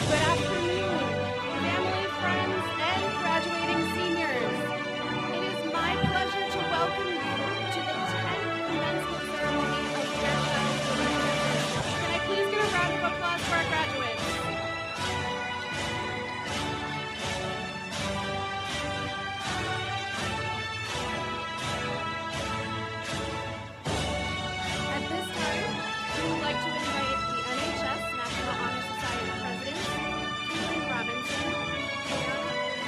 Good afternoon, family, friends, and graduating seniors. It is my pleasure to welcome you to the 10th commencement ceremony of Fairchild. Can I please get a round of applause for our graduates? At this time, we would like to invite the NHS National Honor Society President, Caitlin Robinson, and Esteban Martinez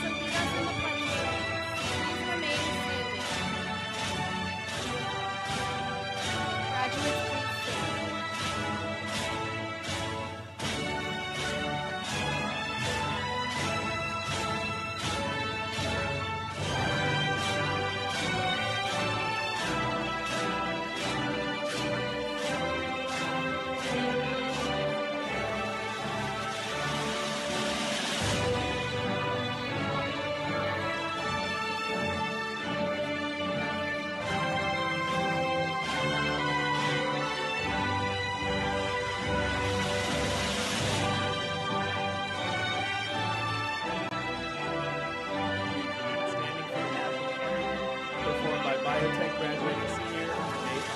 to lead us in the pledge of allegiance. Please remain standing. Graduates, please stand. Standing for the national anthem, performed by biotech graduating senior Nate.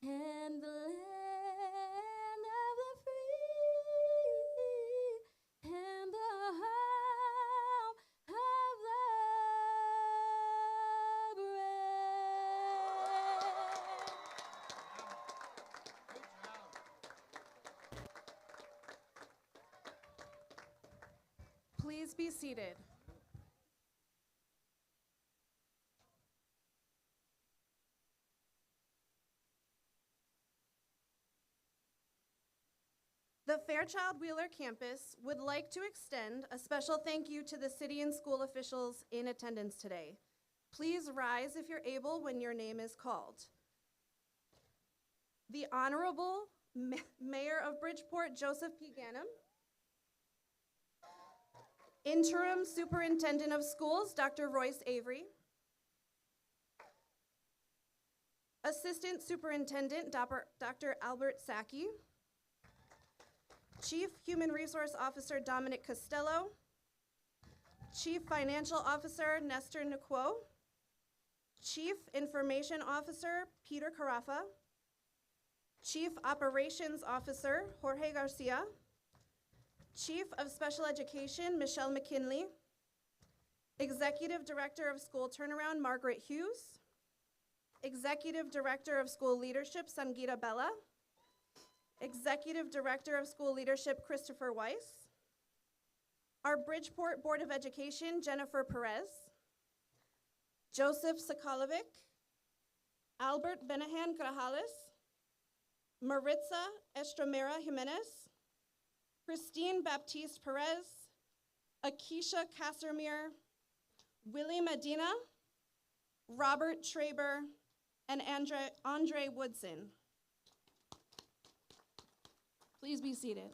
And the land of the free and the home of the brave. Please be seated. The Fairchild Wheeler campus would like to extend a special thank you to the city and school officials in attendance today. Please rise if you're able when your name is called. The Honorable Mayor of Bridgeport, Joseph P. Ganem. Interim Superintendent of Schools, Dr. Royce Avery. Assistant Superintendent, Dr. Albert Sacchi. Chief Human Resource Officer Dominic Costello, Chief Financial Officer Nestor Nquo, Chief Information Officer Peter Carafa, Chief Operations Officer Jorge Garcia, Chief of Special Education Michelle McKinley, Executive Director of School Turnaround Margaret Hughes, Executive Director of School Leadership Sangeeta Bella, Executive Director of School Leadership, Christopher Weiss. Our Bridgeport Board of Education, Jennifer Perez. Joseph Sokolovic. Albert Benahan Grajales. Maritza Estremera Jimenez. Christine Baptiste Perez. Akisha Casimir. Willie Medina. Robert Traber, and Andre Woodson. Please be seated.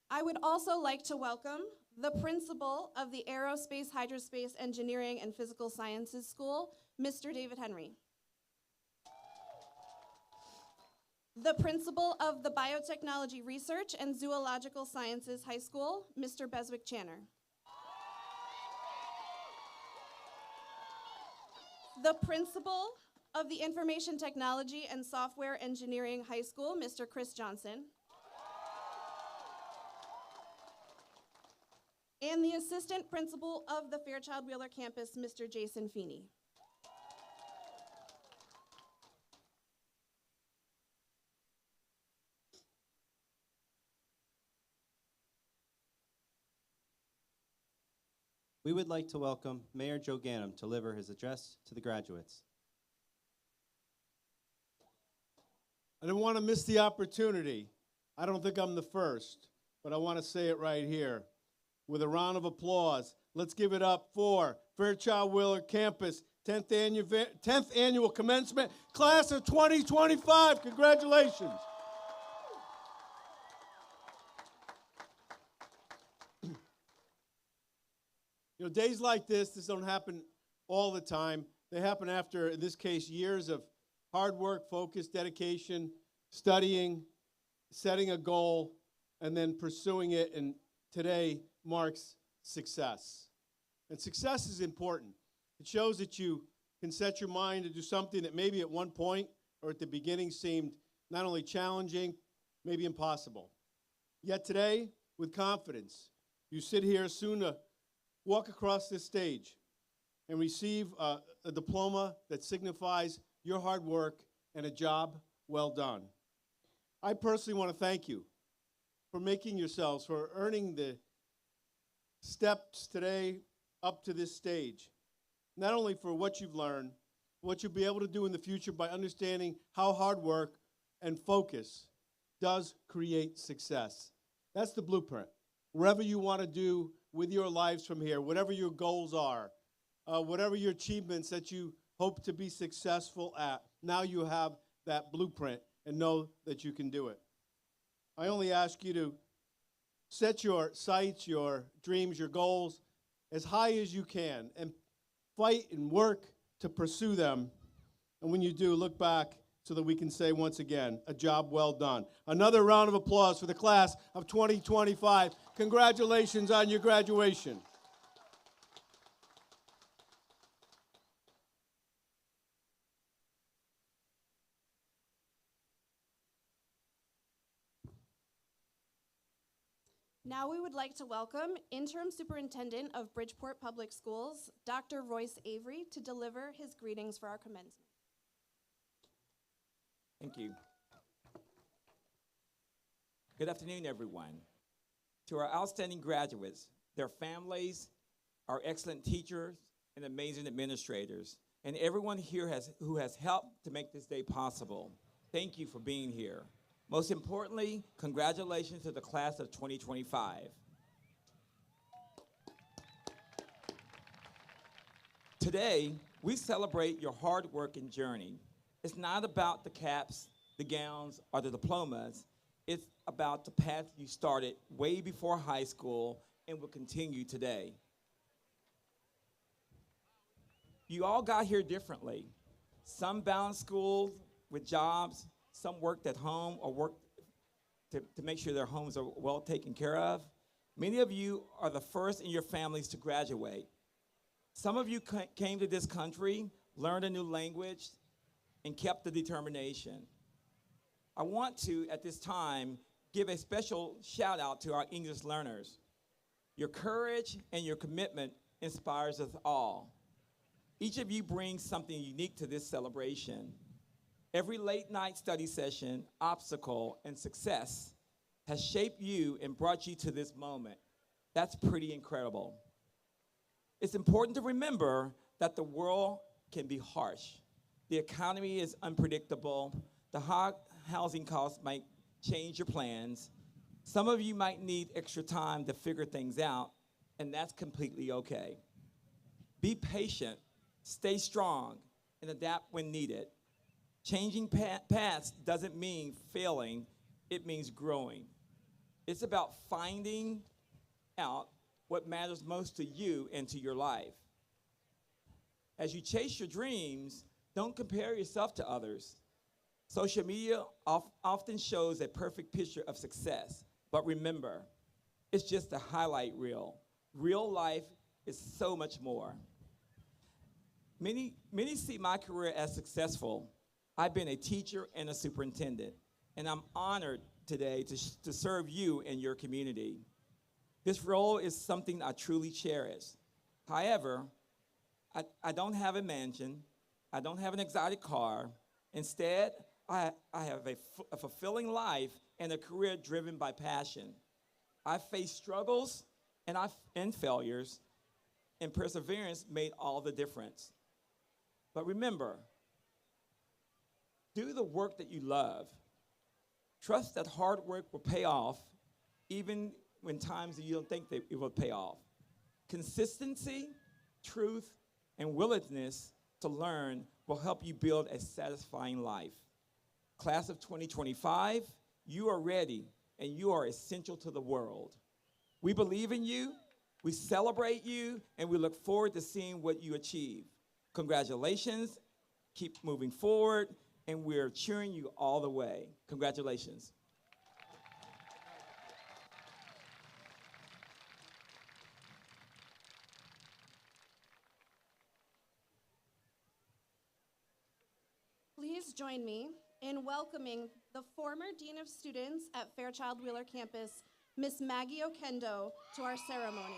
I would also like to welcome the principal of the Aerospace, Hydrospace, Engineering, and Physical Sciences School, Mr. David Henry. The principal of the Biotechnology Research and Zoological Sciences High School, Mr. Beswick Channer. The principal of the Information Technology and Software Engineering High School, Mr. Chris Johnson. And the assistant principal of the Fairchild Wheeler campus, Mr. Jason Feeney. We would like to welcome Mayor Joe Ganim to deliver his address to the graduates. I didn't want to miss the opportunity. I don't think I'm the first, but I want to say it right here. With a round of applause, let's give it up for Fairchild Wheeler Campus 10th annual commencement, class of 2025. Congratulations. You know, days like this don't happen all the time. They happen after, in this case, years of hard work, focus, dedication, studying, setting a goal, and then pursuing it, and today marks success. And success is important. It shows that you can set your mind to do something that maybe at one point or at the beginning seemed not only challenging, maybe impossible. Yet today, with confidence, you sit here soon to walk across this stage and receive a diploma that signifies your hard work and a job well done. I personally want to thank you for making yourselves, for earning the steps today up to this stage, not only for what you've learned, what you'll be able to do in the future by understanding how hard work and focus does create success. That's the blueprint. Wherever you want to do with your lives from here, whatever your goals are, whatever your achievements that you hope to be successful at, now you have that blueprint and know that you can do it. I only ask you to set your sights, your dreams, your goals as high as you can and fight and work to pursue them. And when you do, look back so that we can say once again, a job well done. Another round of applause for the class of 2025. Congratulations on your graduation. Now we would like to welcome Interim Superintendent of Bridgeport Public Schools, Dr. Royce Avery, to deliver his greetings for our commencement. Thank you. Good afternoon, everyone. To our outstanding graduates, their families, our excellent teachers, and amazing administrators, and everyone here who has helped to make this day possible, thank you for being here. Most importantly, congratulations to the class of 2025. Today, we celebrate your hard work and journey. It's not about the caps, the gowns, or the diplomas. It's about the path you started way before high school and will continue today. You all got here differently. Some balanced school with jobs, some worked at home or worked to make sure their homes are well taken care of. Many of you are the first in your families to graduate. Some of you came to this country, learned a new language, and kept the determination. I want to, at this time, give a special shout out to our English learners. Your courage and your commitment inspires us all. Each of you brings something unique to this celebration. Every late night study session, obstacle, and success has shaped you and brought you to this moment. That's pretty incredible. It's important to remember that the world can be harsh. The economy is unpredictable. The high housing costs might change your plans. Some of you might need extra time to figure things out, and that's completely okay. Be patient, stay strong, and adapt when needed. Changing paths doesn't mean failing, it means growing. It's about finding out what matters most to you and to your life. As you chase your dreams, don't compare yourself to others. Social media often shows a perfect picture of success, but remember, it's just a highlight reel. Real life is so much more. Many see my career as successful. I've been a teacher and a superintendent, and I'm honored today to serve you and your community. This role is something I truly cherish. However, I don't have a mansion. I don't have an exotic car. Instead, I have a fulfilling life and a career driven by passion. I faced struggles and failures, and perseverance made all the difference. But remember, do the work that you love. Trust that hard work will pay off, even when times you don't think that it will pay off. Consistency, truth, and willingness to learn will help you build a satisfying life. Class of 2025, you are ready, and you are essential to the world. We believe in you, we celebrate you, and we look forward to seeing what you achieve. Congratulations, keep moving forward, and we're cheering you all the way. Congratulations. Please join me in welcoming the former Dean of Students at Fairchild Wheeler Campus, Miss Maggie Okendo, to our ceremony.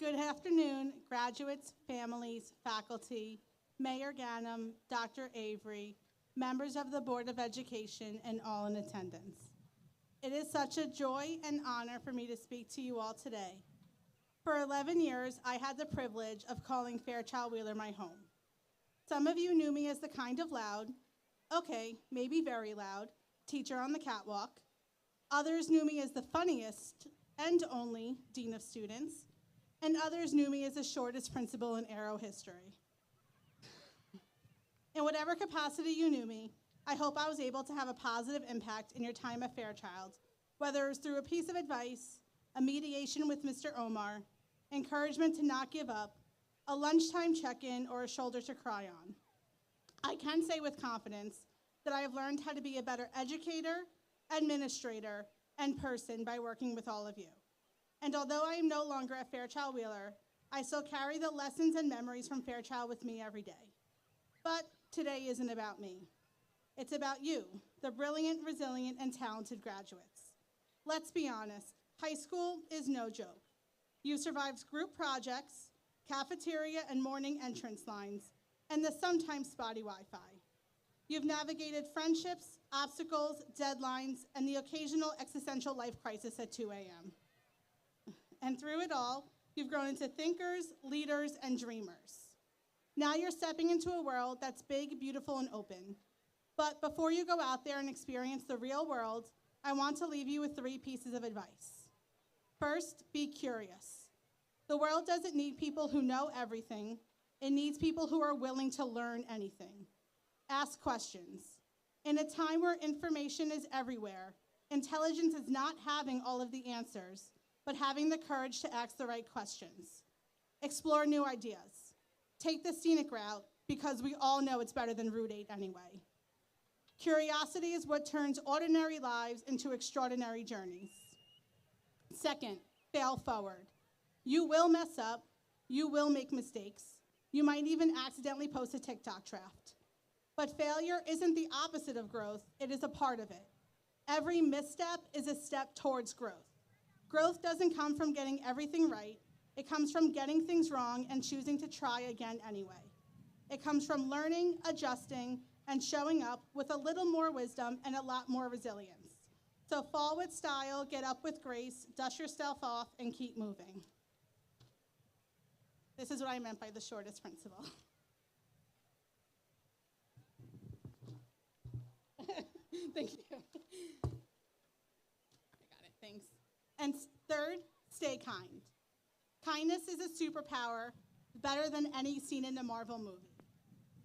Good afternoon, graduates, families, faculty, Mayor Ganem, Dr. Avery, members of the Board of Education, and all in attendance. It is such a joy and honor for me to speak to you all today. For 11 years, I had the privilege of calling Fairchild Wheeler my home. Some of you knew me as the kind of loud, okay, maybe very loud, teacher on the catwalk. Others knew me as the funniest and only Dean of Students, and others knew me as the shortest principal in Aero history. In whatever capacity you knew me, I hope I was able to have a positive impact in your time at Fairchild, whether it was through a piece of advice, a mediation with Mr. Omar, encouragement to not give up, a lunchtime check-in, or a shoulder to cry on. I can say with confidence that I have learned how to be a better educator, administrator, and person by working with all of you. And although I am no longer at Fairchild Wheeler, I still carry the lessons and memories from Fairchild with me every day. But today isn't about me. It's about you, the brilliant, resilient, and talented graduates. Let's be honest, high school is no joke. You've survived group projects, cafeteria and morning entrance lines, and the sometimes spotty Wi-Fi. You've navigated friendships, obstacles, deadlines, and the occasional existential life crisis at 2 a.m. And through it all, you've grown into thinkers, leaders, and dreamers. Now you're stepping into a world that's big, beautiful, and open. But before you go out there and experience the real world, I want to leave you with 3 pieces of advice. First, be curious. The world doesn't need people who know everything. It needs people who are willing to learn anything. Ask questions. In a time where information is everywhere, intelligence is not having all of the answers, but having the courage to ask the right questions. Explore new ideas. Take the scenic route, because we all know it's better than Route 8 anyway. Curiosity is what turns ordinary lives into extraordinary journeys. Second, fail forward. You will mess up. You will make mistakes. You might even accidentally post a TikTok draft. But failure isn't the opposite of growth. It is a part of it. Every misstep is a step towards growth. Growth doesn't come from getting everything right. It comes from getting things wrong and choosing to try again anyway. It comes from learning, adjusting, and showing up with a little more wisdom and a lot more resilience. So fall with style, get up with grace, dust yourself off, and keep moving. This is what I meant by the shortest principle. Thank you. I got it, thanks. And third, stay kind. Kindness is a superpower, better than any seen in a Marvel movie.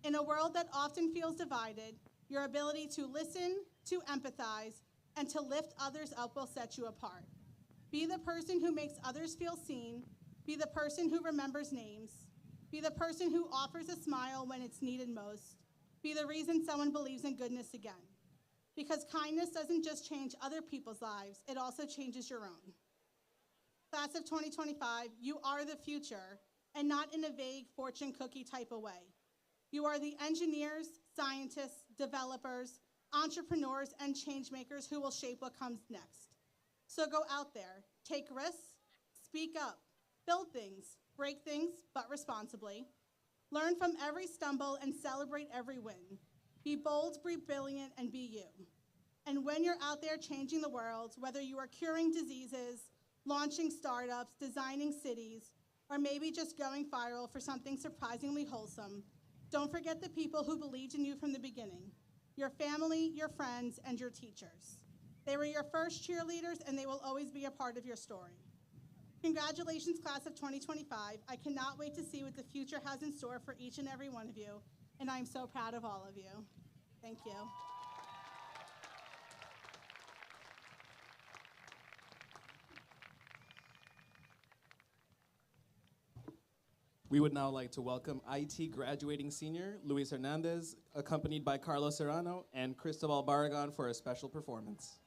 In a world that often feels divided, your ability to listen, to empathize, and to lift others up will set you apart. Be the person who makes others feel seen. Be the person who remembers names. Be the person who offers a smile when it's needed most. Be the reason someone believes in goodness again. Because kindness doesn't just change other people's lives, it also changes your own. Class of 2025, you are the future, and not in a vague fortune cookie type of way. You are the engineers, scientists, developers, entrepreneurs, and change makers who will shape what comes next. So go out there, take risks, speak up, build things, break things, but responsibly. Learn from every stumble and celebrate every win. Be bold, be brilliant, and be you. And when you're out there changing the world, whether you are curing diseases, launching startups, designing cities, or maybe just going viral for something surprisingly wholesome, don't forget the people who believed in you from the beginning, your family, your friends, and your teachers. They were your first cheerleaders, and they will always be a part of your story. Congratulations, class of 2025. I cannot wait to see what the future has in store for each and every one of you, and I'm so proud of all of you. Thank you. We would now like to welcome IT graduating senior Luis Hernandez, accompanied by Carlos Serrano and Cristobal Barragan for a special performance.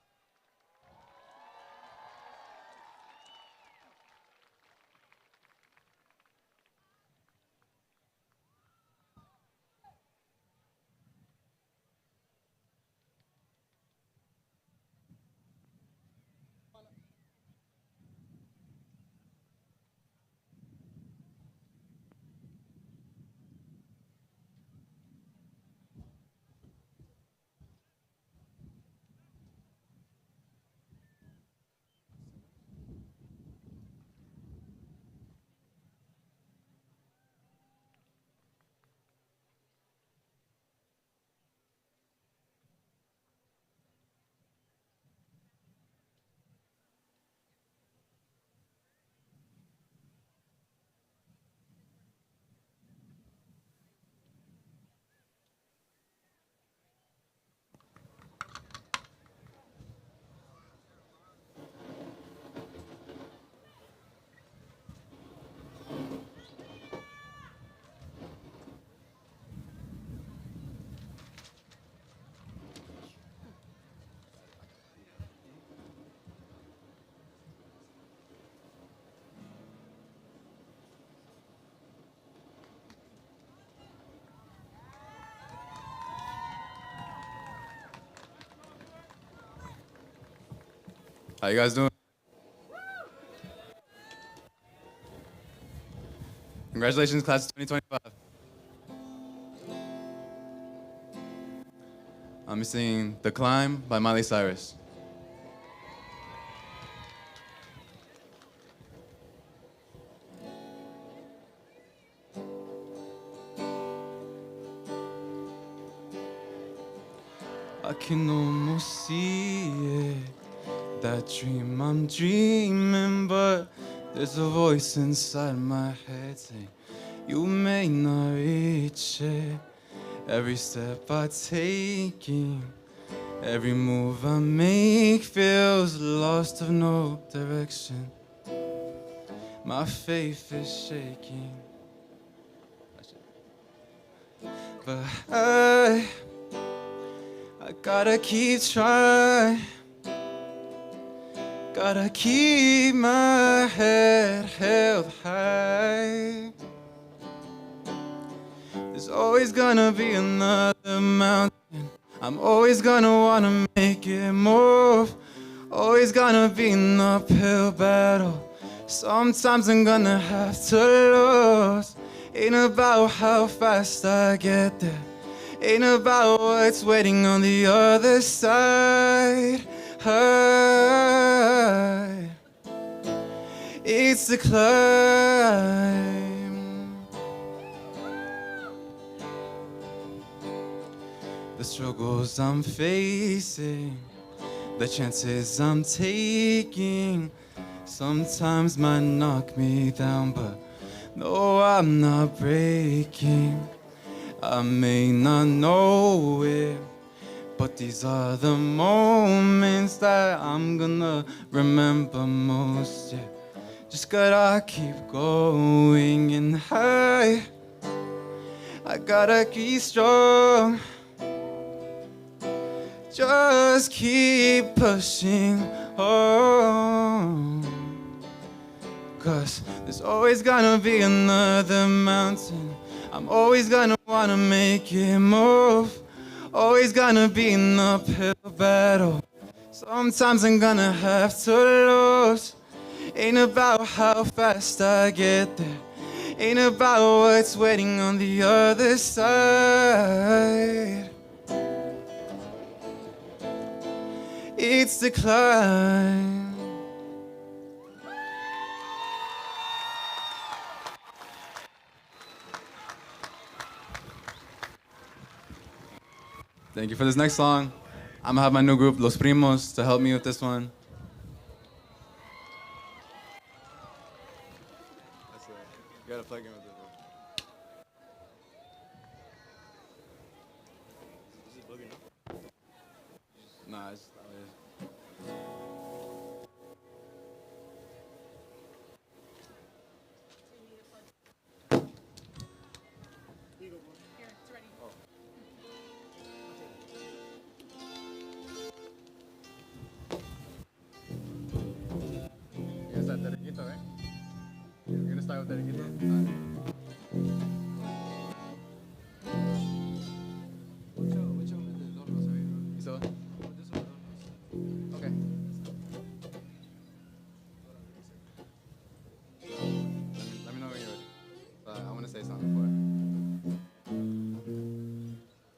How you guys doing? Congratulations, class of 2025. I'm singing The Climb by Miley Cyrus. I can almost see it. That dream I'm dreaming, but there's a voice inside my head saying, you may not reach it. Every step I take, every move I make feels lost of no direction. My faith is shaking. But I gotta keep trying. Gotta keep my head held high. There's always gonna be another mountain I'm always gonna wanna make it move. Always gonna be an uphill battle. Sometimes I'm gonna have to lose. Ain't about how fast I get there. Ain't about what's waiting on the other side. It's the climb. The struggles I'm facing, the chances I'm taking, sometimes might knock me down, but no, I'm not breaking. I may not know it, but these are the moments that I'm gonna remember most, yeah. Just gotta keep going and high. I gotta keep strong. Just keep pushing on. 'Cause there's always gonna be another mountain. I'm always gonna wanna make it move. Always gonna be an uphill battle. Sometimes I'm gonna have to lose. Ain't about how fast I get there. Ain't about what's waiting on the other side. It's the climb. Thank you for this next song. I'm gonna have my new group, Los Primos, to help me with this one. You gotta plug in with it. Is it boogie now? Nah, it's You guys have Terequito, right? You're gonna start with Terequito? Which one is the Dos Rosas? You saw it? This one, okay. Let me know when you're ready. I want to say something before.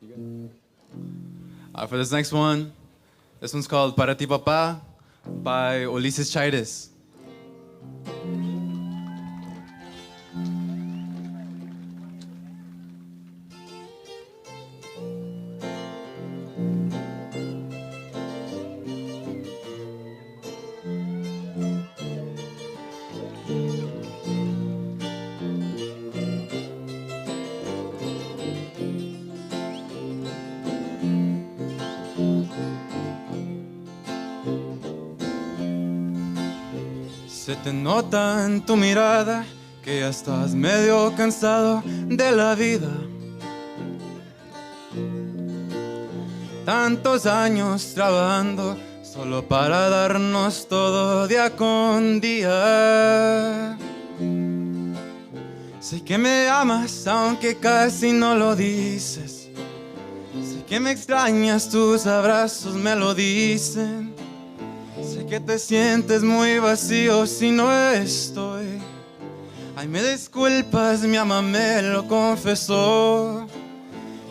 You good? For this next one, this one's called Para Ti Papá by Ulises Chaides. Se te nota en tu mirada que ya estás medio cansado de la vida. Tantos años trabajando solo para darnos todo día con día. Sé que me amas aunque casi no lo dices. Sé que me extrañas, tus abrazos me lo dicen. Sé que te sientes muy vacío si no estoy. Ay, me disculpas, mi mamá me lo confesó.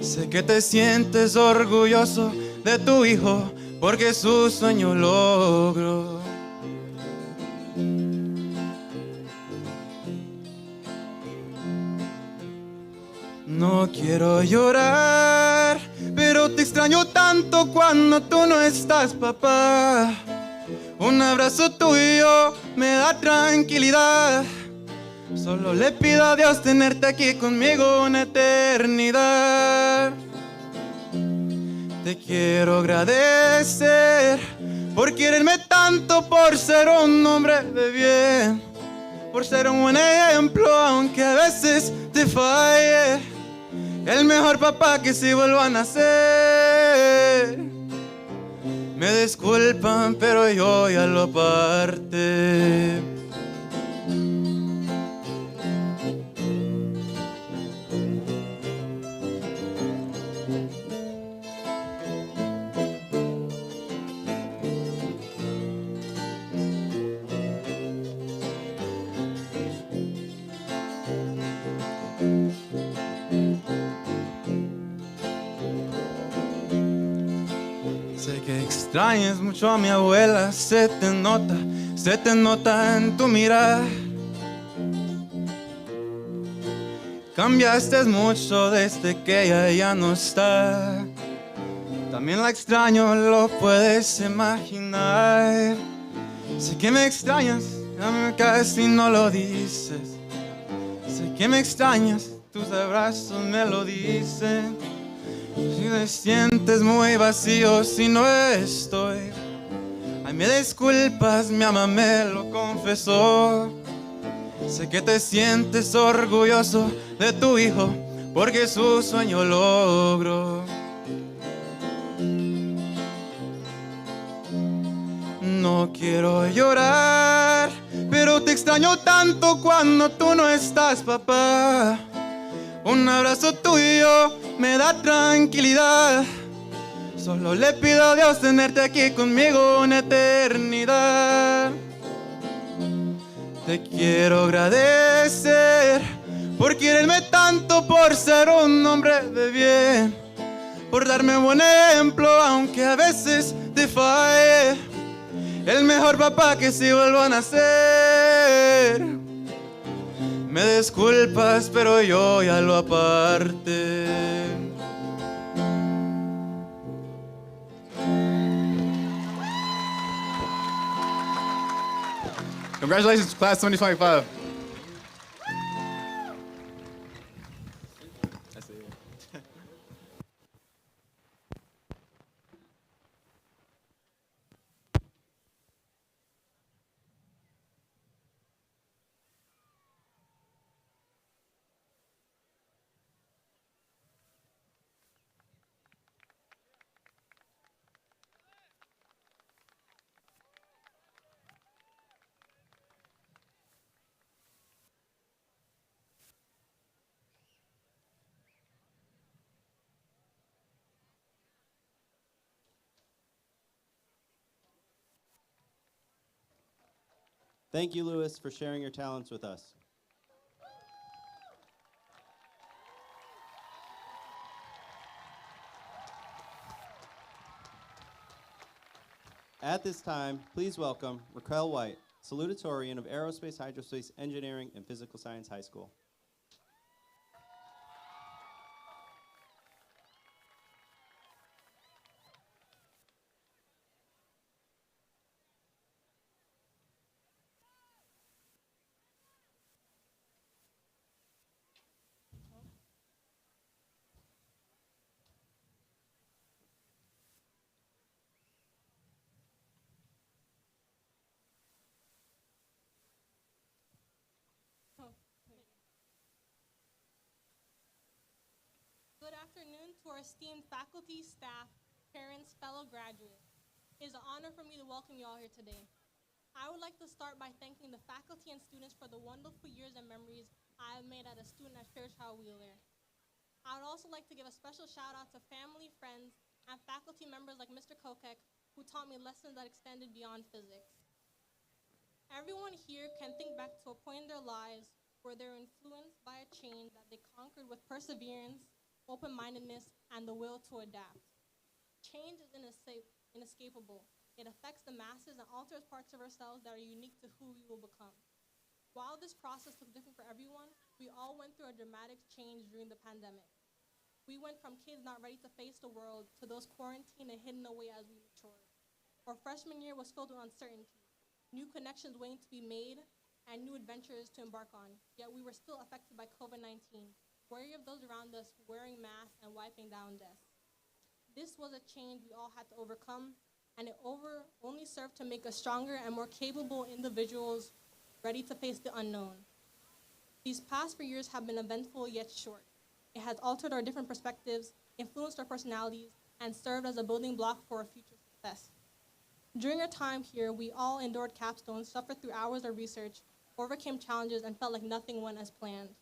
Sé que te sientes orgulloso de tu hijo porque su sueño logró. No quiero llorar, pero te extraño tanto cuando tú no estás, papá. Un abrazo tuyo me da tranquilidad. Solo le pido a Dios tenerte aquí conmigo una eternidad. Te quiero agradecer por quererme tanto, por ser un hombre de bien, por ser un buen ejemplo aunque a veces te falle. El mejor papá que si vuelva a nacer. Me disculpan, pero yo ya lo aparté. extrañes mucho a mi abuela, se te nota en tu mirar. Cambiaste mucho desde que ella ya no está. También la extraño, lo puedes imaginar. Sé que me extrañas, a mí casi no lo dices. Sé que me extrañas, tus abrazos me lo dicen. Si te sientes muy vacío si no estoy, ay, me disculpas, mi mamá me lo confesó. Sé que te sientes orgulloso de tu hijo porque su sueño logró. No quiero llorar, pero te extraño tanto cuando tú no estás, papá. Un abrazo tuyo me da tranquilidad. Solo le pido a Dios tenerte aquí conmigo una eternidad. Te quiero agradecer por quererme tanto, por ser un hombre de bien, por darme un buen ejemplo aunque a veces te falle. El mejor papá que si vuelvo a nacer. Me disculpas, pero yo ya lo aparte. Congratulations, class 2025. Thank you, Lewis, for sharing your talents with us. At this time, please welcome Raquel White, Salutatorian of Aerospace, Hydrospace, Engineering, and Physical Science High School. Good afternoon to our esteemed faculty, staff, parents, fellow graduates. It is an honor for me to welcome you all here today. I would like to start by thanking the faculty and students for the wonderful years and memories I have made as a student at Fairchild Wheeler. I would also like to give a special shout out to family, friends, and faculty members like Mr. Kokek, who taught me lessons that extended beyond physics. Everyone here can think back to a point in their lives where they were influenced by a change that they conquered with perseverance, open-mindedness, and the will to adapt. Change is inescapable. It affects the masses and alters parts of ourselves that are unique to who we will become. While this process looked different for everyone, we all went through a dramatic change during the pandemic. We went from kids not ready to face the world to those quarantined and hidden away as we matured. Our freshman year was filled with uncertainty, new connections waiting to be made, and new adventures to embark on, yet we were still affected by COVID-19, wary of those around us wearing masks and wiping down desks. This was a change we all had to overcome, and it only served to make us stronger and more capable individuals ready to face the unknown. These past 4 years have been eventful yet short. It has altered our different perspectives, influenced our personalities, and served as a building block for our future success. During our time here, we all endured capstones, suffered through hours of research, overcame challenges, and felt like nothing went as planned.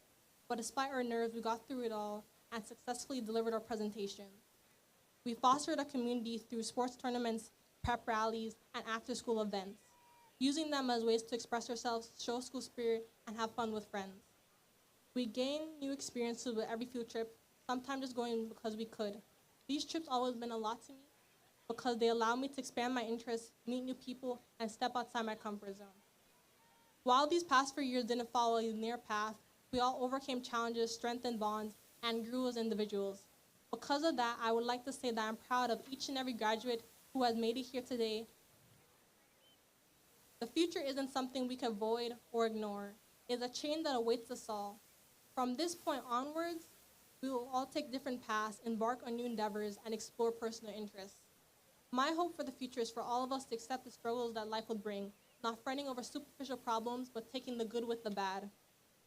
But despite our nerves, we got through it all and successfully delivered our presentation. We fostered a community through sports tournaments, prep rallies, and after-school events, using them as ways to express ourselves, show school spirit, and have fun with friends. We gained new experiences with every field trip, sometimes just going because we could. These trips always meant a lot to me, because they allow me to expand my interests, meet new people, and step outside my comfort zone. While these past 4 years didn't follow a linear path, we all overcame challenges, strengthened bonds, and grew as individuals. Because of that, I would like to say that I'm proud of each and every graduate who has made it here today. The future isn't something we can avoid or ignore. It's a chain that awaits us all. From this point onwards, we will all take different paths, embark on new endeavors, and explore personal interests. My hope for the future is for all of us to accept the struggles that life will bring, not fretting over superficial problems, but taking the good with the bad.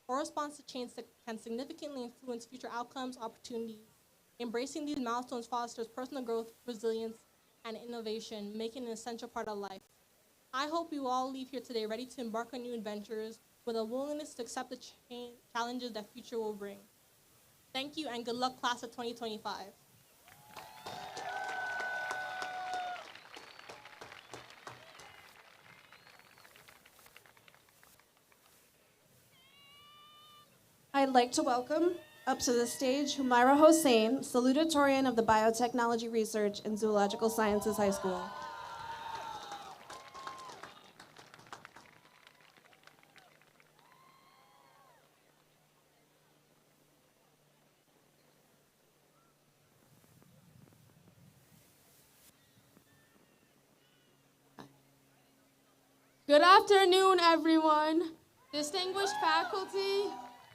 Our response to change can significantly influence future outcomes, opportunities. Embracing these milestones fosters personal growth, resilience, and innovation, making an essential part of life. I hope you all leave here today ready to embark on new adventures with a willingness to accept the challenges that future will bring. Thank you, and good luck, class of 2025. I'd like to welcome up to the stage Humaira Hossein, Salutatorian of the Biotechnology Research and Zoological Sciences High School. Good afternoon, everyone. Distinguished faculty,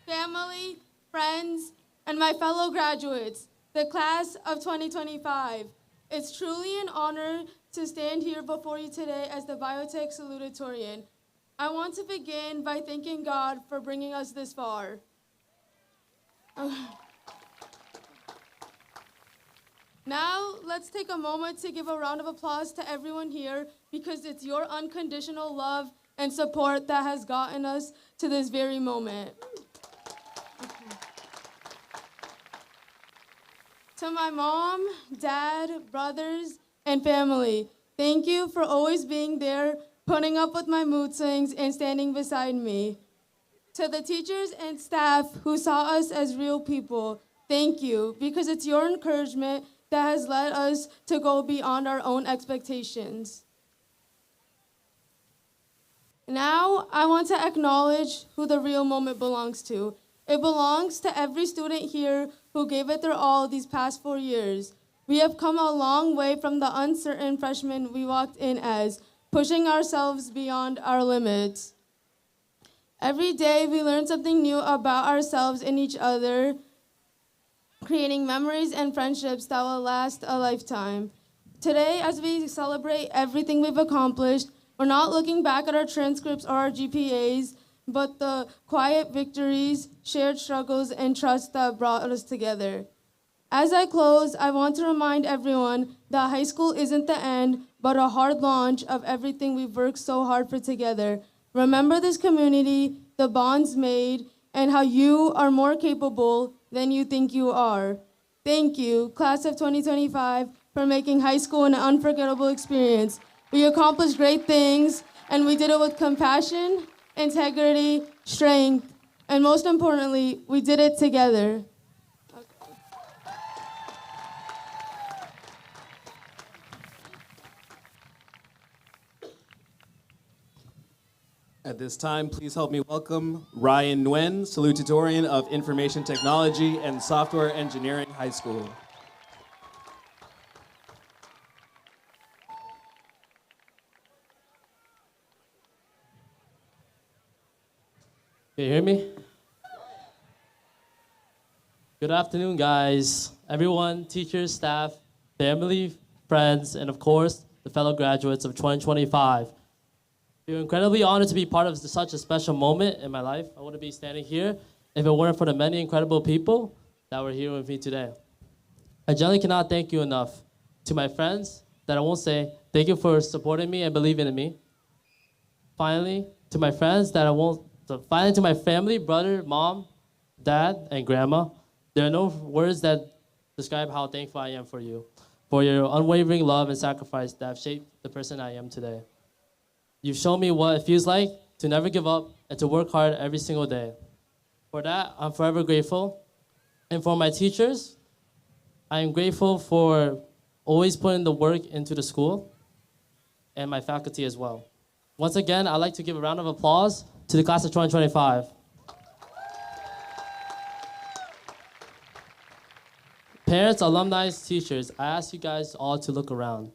family, friends, and my fellow graduates, the class of 2025. It's truly an honor to stand here before you today as the Biotech Salutatorian. I want to begin by thanking God for bringing us this far. Now, let's take a moment to give a round of applause to everyone here because it's your unconditional love and support that has gotten us to this very moment. To my mom, dad, brothers, and family, thank you for always being there, putting up with my mood swings, and standing beside me. To the teachers and staff who saw us as real people, thank you, because it's your encouragement that has led us to go beyond our own expectations. Now, I want to acknowledge who the real moment belongs to. It belongs to every student here who gave it their all these past 4 years. We have come a long way from the uncertain freshmen we walked in as, pushing ourselves beyond our limits. Every day, we learn something new about ourselves and each other, creating memories and friendships that will last a lifetime. Today, as we celebrate everything we've accomplished, we're not looking back at our transcripts or our GPAs, but the quiet victories, shared struggles, and trust that brought us together. As I close, I want to remind everyone that high school isn't the end, but a hard launch of everything we've worked so hard for together. Remember this community, the bonds made, and how you are more capable than you think you are. Thank you, class of 2025, for making high school an unforgettable experience. We accomplished great things, and we did it with compassion, integrity, strength, and most importantly, we did it together. At this time, please help me welcome Ryan Nguyen, Salutatorian of Information Technology and Software Engineering High School. Can you hear me? Good afternoon, guys. Everyone, teachers, staff, family, friends, and of course, the fellow graduates of 2025. We're incredibly honored to be part of such a special moment in my life. I wouldn't be standing here if it weren't for the many incredible people that were here with me today. I generally cannot thank you enough. To my friends that I won't say, thank you for supporting me and believing in me. Finally, to my friends that I won't, finally to my family, brother, mom, dad, and grandma, there are no words that describe how thankful I am for you, for your unwavering love and sacrifice that have shaped the person I am today. You've shown me what it feels like to never give up and to work hard every single day. For that, I'm forever grateful. And for my teachers, I am grateful for always putting the work into the school, and my faculty as well. Once again, I'd like to give a round of applause to the class of 2025. Parents, alumni, teachers, I ask you guys all to look around.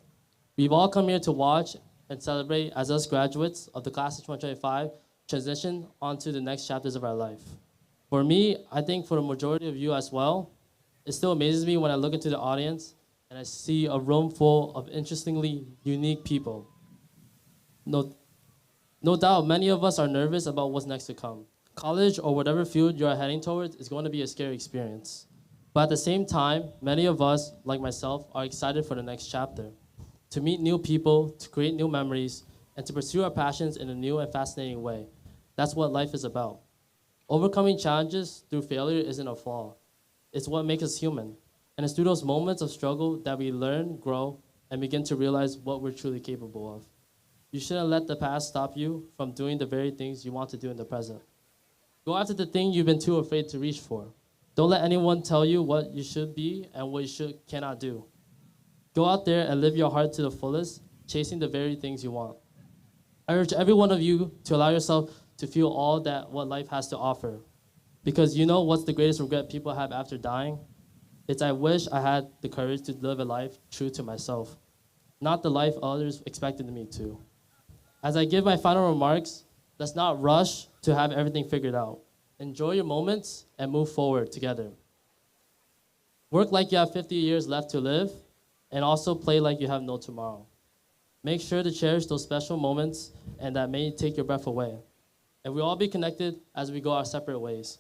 We've all come here to watch and celebrate as us graduates of the class of 2025 transition onto the next chapters of our life. For me, I think for the majority of you as well, it still amazes me when I look into the audience and I see a room full of interestingly unique people. No doubt, many of us are nervous about what's next to come. College or whatever field you're heading towards is going to be a scary experience. But at the same time, many of us, like myself, are excited for the next chapter. To meet new people, to create new memories, and to pursue our passions in a new and fascinating way. That's what life is about. Overcoming challenges through failure isn't a flaw. It's what makes us human. And it's through those moments of struggle that we learn, grow, and begin to realize what we're truly capable of. You shouldn't let the past stop you from doing the very things you want to do in the present. Go after the thing you've been too afraid to reach for. Don't let anyone tell you what you should be and what you cannot do. Go out there and live your heart to the fullest, chasing the very things you want. I urge every one of you to allow yourself to feel all that what life has to offer. Because you know what's the greatest regret people have after dying? It's I wish I had the courage to live a life true to myself, not the life others expected me to. As I give my final remarks, let's not rush to have everything figured out. Enjoy your moments and move forward together. Work like you have 50 years left to live, and also play like you have no tomorrow. Make sure to cherish those special moments and that may take your breath away. And we'll all be connected as we go our separate ways.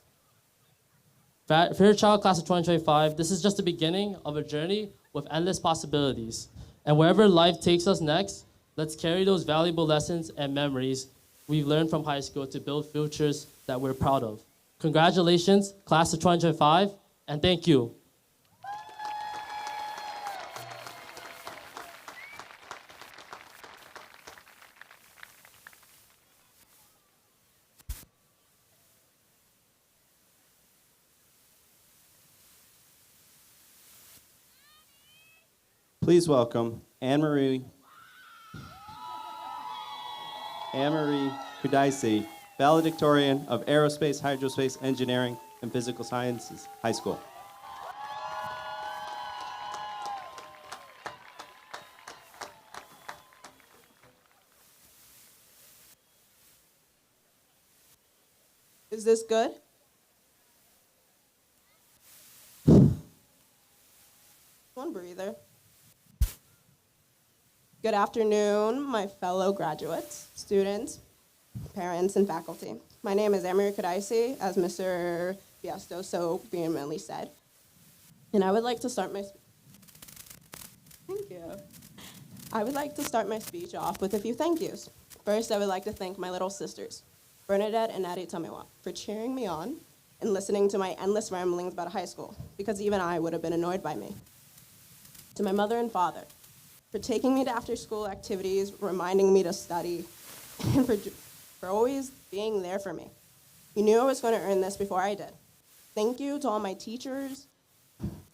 Fairchild class of 2025, this is just the beginning of a journey with endless possibilities. And wherever life takes us next, let's carry those valuable lessons and memories we've learned from high school to build futures that we're proud of. Congratulations, class of 2025, and thank you. Please welcome Anne-Marie Kudaisi, Valedictorian of Aerospace, Hydrospace, Engineering, and Physical Sciences High School. Is this good? One breather. Good afternoon, my fellow graduates, students, parents, and faculty. My name is Anne-Marie Kudaisi, as Mr. Fiestos so vehemently said. And I would like to start my speech off with a few thank yous. First, I would like to thank my little sisters, Bernadette and Addie Tamiwa, for cheering me on and listening to my endless ramblings about high school, because even I would have been annoyed by me. To my mother and father, for taking me to after-school activities, reminding me to study, and for always being there for me. You knew I was going to earn this before I did. Thank you to all my teachers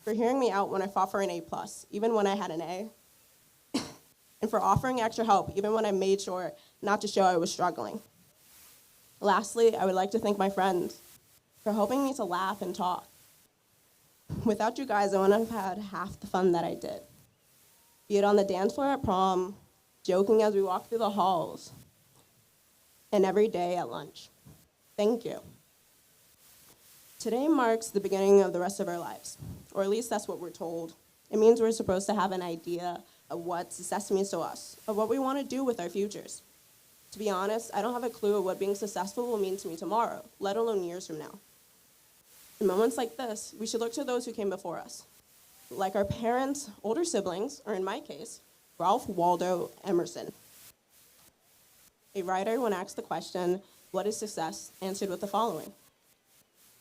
for hearing me out when I fought for an A+, even when I had an A, and for offering extra help, even when I made sure not to show I was struggling. Lastly, I would like to thank my friends for helping me to laugh and talk. Without you guys, I wouldn't have had half the fun that I did. Be it on the dance floor at prom, joking as we walked through the halls, and every day at lunch. Thank you. Today marks the beginning of the rest of our lives, or at least that's what we're told. It means we're supposed to have an idea of what success means to us, of what we want to do with our futures. To be honest, I don't have a clue of what being successful will mean to me tomorrow, let alone years from now. In moments like this, we should look to those who came before us, like our parents, older siblings, or in my case, Ralph Waldo Emerson. A writer, when asked the question, "What is success?" answered with the following: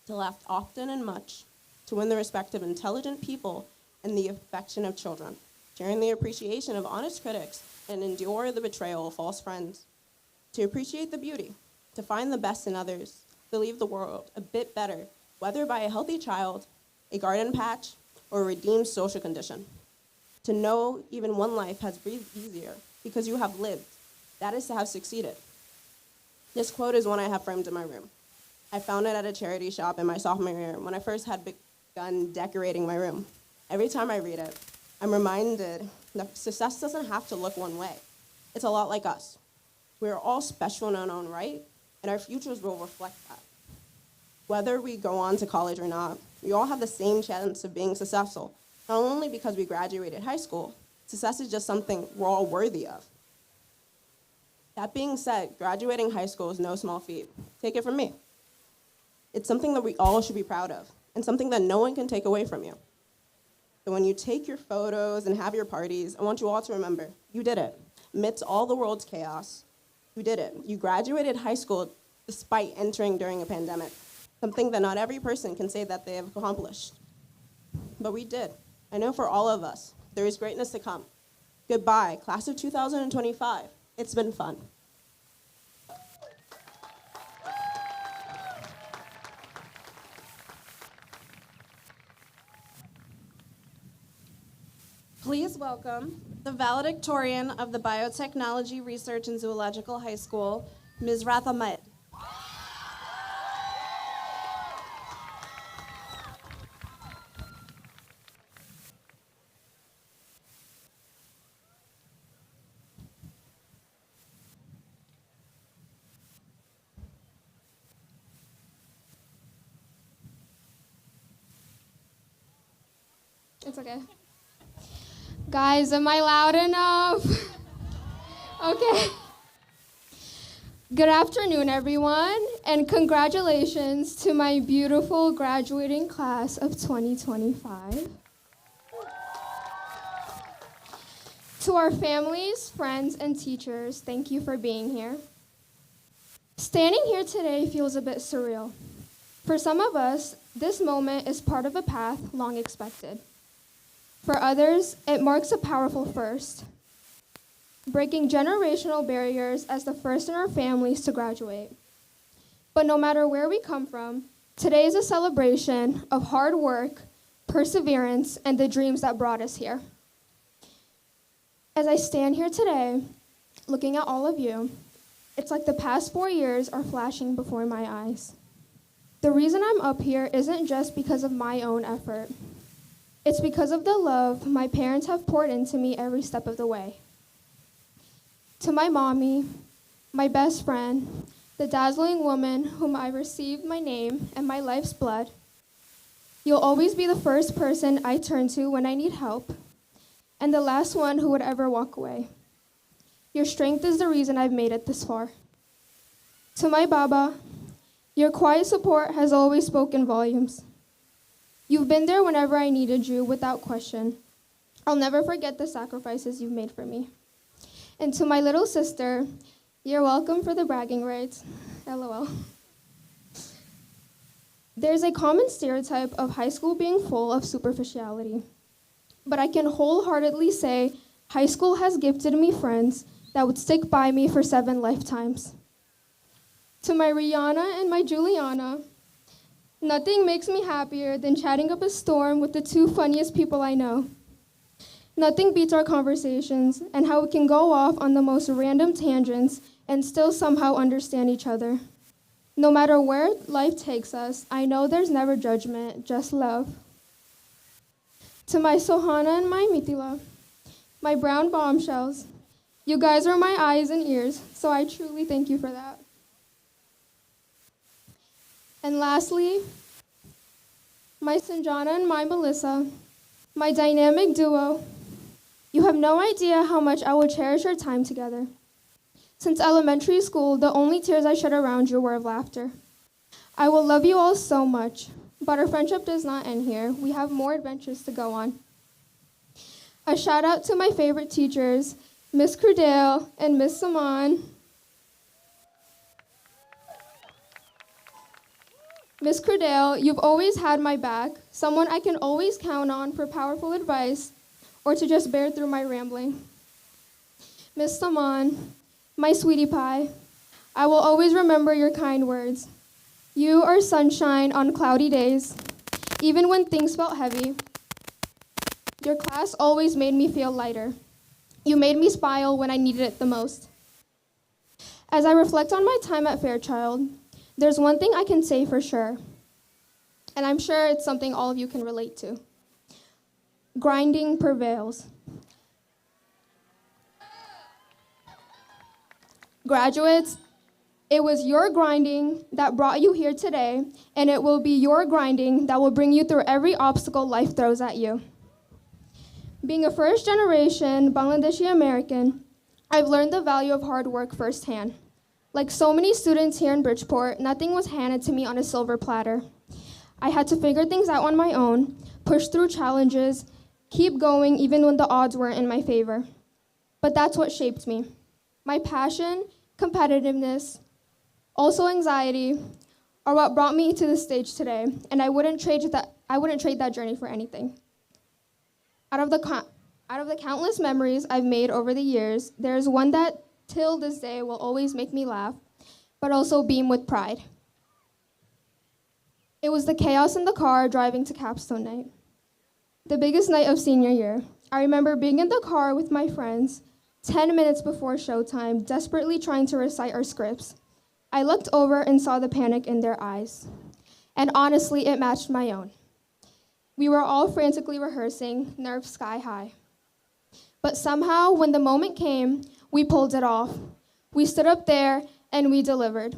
to laugh often and much, to win the respect of intelligent people and the affection of children, to earn the appreciation of honest critics and endure the betrayal of false friends, to appreciate the beauty, to find the best in others, to leave the world a bit better, whether by a healthy child, a garden patch, or a redeemed social condition. To know even one life has breathed easier because you have lived. That is to have succeeded. This quote is one I have framed in my room. I found it at a charity shop in my sophomore year when I first had begun decorating my room. Every time I read it, I'm reminded that success doesn't have to look one way. It's a lot like us. We are all special in our own right, and our futures will reflect that. Whether we go on to college or not, we all have the same chance of being successful, not only because we graduated high school. Success is just something we're all worthy of. That being said, graduating high school is no small feat. Take it from me. It's something that we all should be proud of, and something that no one can take away from you. So when you take your photos and have your parties, I want you all to remember, you did it. Amidst all the world's chaos, you did it. You graduated high school despite entering during a pandemic, something that not every person can say that they have accomplished. But we did. I know for all of us, there is greatness to come. Goodbye, class of 2025. It's been fun. Please welcome the valedictorian of the Biotechnology Research and Zoological High School, Ms. Rath Ahmed. It's okay. Guys, am I loud enough? Okay. Good afternoon, everyone, and congratulations to my beautiful graduating class of 2025. To our families, friends, and teachers, thank you for being here. Standing here today feels a bit surreal. For some of us, this moment is part of a path long expected. For others, it marks a powerful first, breaking generational barriers as the first in our families to graduate. But no matter where we come from, today is a celebration of hard work, perseverance, and the dreams that brought us here. As I stand here today, looking at all of you, it's like the past 4 years are flashing before my eyes. The reason I'm up here isn't just because of my own effort. It's because of the love my parents have poured into me every step of the way. To my mommy, my best friend, the dazzling woman whom I received my name and my life's blood, you'll always be the first person I turn to when I need help, and the last one who would ever walk away. Your strength is the reason I've made it this far. To my Baba, your quiet support has always spoken volumes. You've been there whenever I needed you, without question. I'll never forget the sacrifices you've made for me. And to my little sister, you're welcome for the bragging rights. LOL. There's a common stereotype of high school being full of superficiality. But I can wholeheartedly say high school has gifted me friends that would stick by me for 7 lifetimes. To my Rihanna and my Juliana, nothing makes me happier than chatting up a storm with the 2 funniest people I know. Nothing beats our conversations and how we can go off on the most random tangents and still somehow understand each other. No matter where life takes us, I know there's never judgment, just love. To my Sohana and my Mithila, my brown bombshells, you guys are my eyes and ears, so I truly thank you for that. And lastly, my Sanjana and my Melissa, my dynamic duo, you have no idea how much I will cherish our time together. Since elementary school, the only tears I shed around you were of laughter. I will love you all so much, but our friendship does not end here. We have more adventures to go on. A shout out to my favorite teachers, Miss Crudale and Miss Saman. Miss Crudale, you've always had my back, someone I can always count on for powerful advice or to just bear through my rambling. Miss Saman, my sweetie pie, I will always remember your kind words. You are sunshine on cloudy days, even when things felt heavy. Your class always made me feel lighter. You made me smile when I needed it the most. As I reflect on my time at Fairchild, there's one thing I can say for sure, and I'm sure it's something all of you can relate to. Grinding prevails. Graduates, it was your grinding that brought you here today, and it will be your grinding that will bring you through every obstacle life throws at you. Being a first-generation Bangladeshi American, I've learned the value of hard work firsthand. Like so many students here in Bridgeport, nothing was handed to me on a silver platter. I had to figure things out on my own, push through challenges, keep going even when the odds weren't in my favor. But that's what shaped me. My passion, competitiveness, also anxiety, are what brought me to this stage today, and I wouldn't trade that journey for anything. Out of the countless memories I've made over the years, there's one that till this day will always make me laugh, but also beam with pride. It was the chaos in the car driving to capstone night. The biggest night of senior year. I remember being in the car with my friends 10 minutes before showtime, desperately trying to recite our scripts. I looked over and saw the panic in their eyes. And honestly, it matched my own. We were all frantically rehearsing, nerves sky high. But somehow, when the moment came, we pulled it off. We stood up there and we delivered.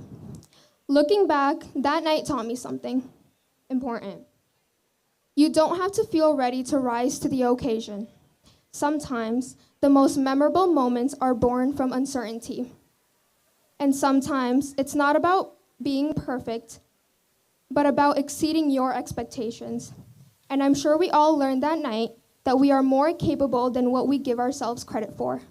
Looking back, that night taught me something important. You don't have to feel ready to rise to the occasion. Sometimes, the most memorable moments are born from uncertainty. And sometimes, it's not about being perfect, but about exceeding your expectations. And I'm sure we all learned that night that we are more capable than what we give ourselves credit for.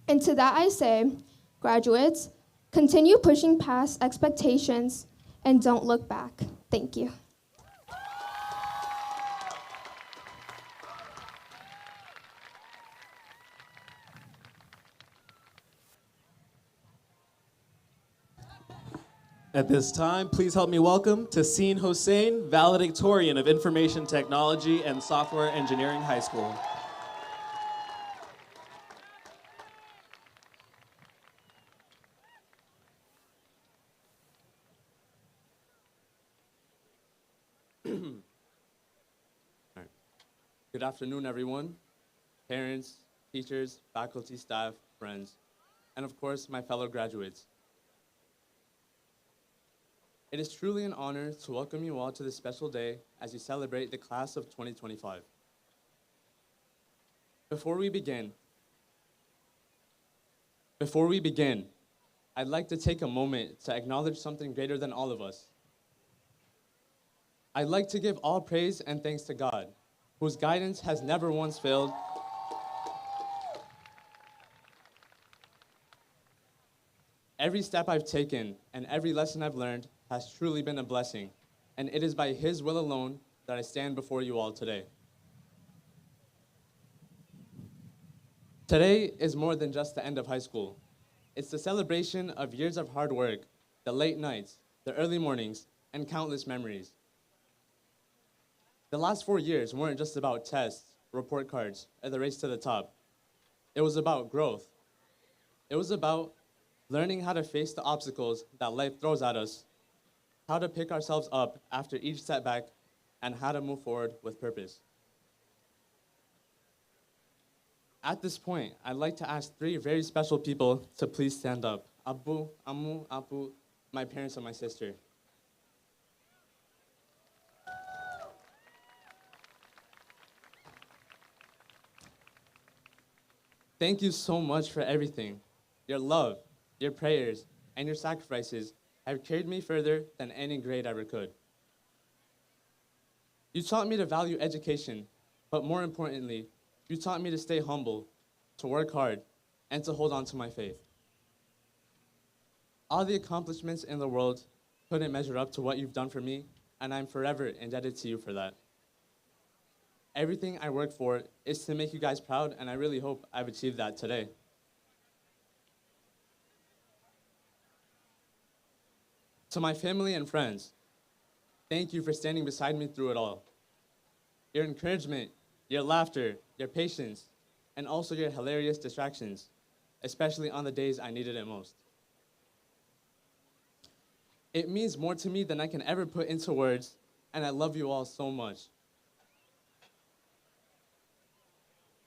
And to that I say, graduates, continue pushing past expectations and don't look back. Thank you. At this time, please help me welcome Tassine Hossein, Valedictorian of Information Technology and Software Engineering High School. Good afternoon, everyone. Parents, teachers, faculty, staff, friends, and of course, my fellow graduates. It is truly an honor to welcome you all to this special day as you celebrate the class of 2025. Before we begin, I'd like to take a moment to acknowledge something greater than all of us. I'd like to give all praise and thanks to God, whose guidance has never once failed. Every step I've taken and every lesson I've learned has truly been a blessing, and it is by His will alone that I stand before you all today. Today is more than just the end of high school. It's the celebration of years of hard work, the late nights, the early mornings, and countless memories. The last 4 years weren't just about tests, report cards, or the race to the top. It was about growth. It was about learning how to face the obstacles that life throws at us, how to pick ourselves up after each setback, and how to move forward with purpose. At this point, I'd like to ask 3 very special people to please stand up. Abu, Amu, Apu, my parents and my sister. Thank you so much for everything. Your love, your prayers, and your sacrifices have carried me further than any grade ever could. You taught me to value education, but more importantly, you taught me to stay humble, to work hard, and to hold on to my faith. All the accomplishments in the world couldn't measure up to what you've done for me, and I'm forever indebted to you for that. Everything I work for is to make you guys proud, and I really hope I've achieved that today. To my family and friends, thank you for standing beside me through it all. Your encouragement, your laughter, your patience, and also your hilarious distractions, especially on the days I needed it most. It means more to me than I can ever put into words, and I love you all so much.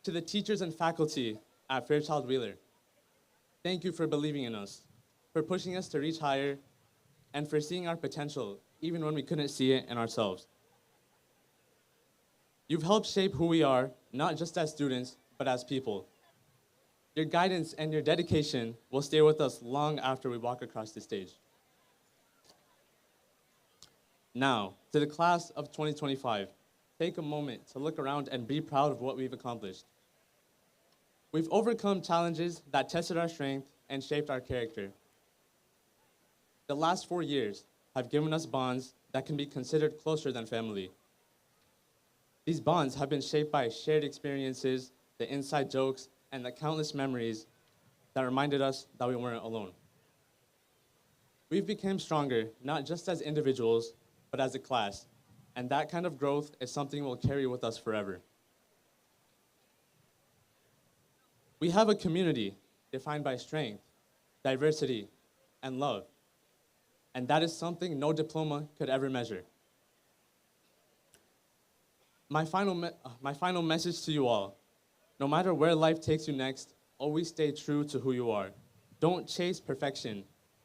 To the teachers and faculty at Fairchild Wheeler, thank you for believing in us, for pushing us to reach higher, and for seeing our potential even when we couldn't see it in ourselves. You've helped shape who we are, not just as students, but as people. Your guidance and your dedication will stay with us long after we walk across the stage. Now, to the class of 2025, take a moment to look around and be proud of what we've accomplished. We've overcome challenges that tested our strength and shaped our character. The last 4 years have given us bonds that can be considered closer than family. These bonds have been shaped by shared experiences, the inside jokes, and the countless memories that reminded us that we weren't alone. We've become stronger, not just as individuals, but as a class, and that kind of growth is something we'll carry with us forever. We have a community defined by strength, diversity, and love, and that is something no diploma could ever measure. My final message to you all, no matter where life takes you next, always stay true to who you are. Don't chase perfection,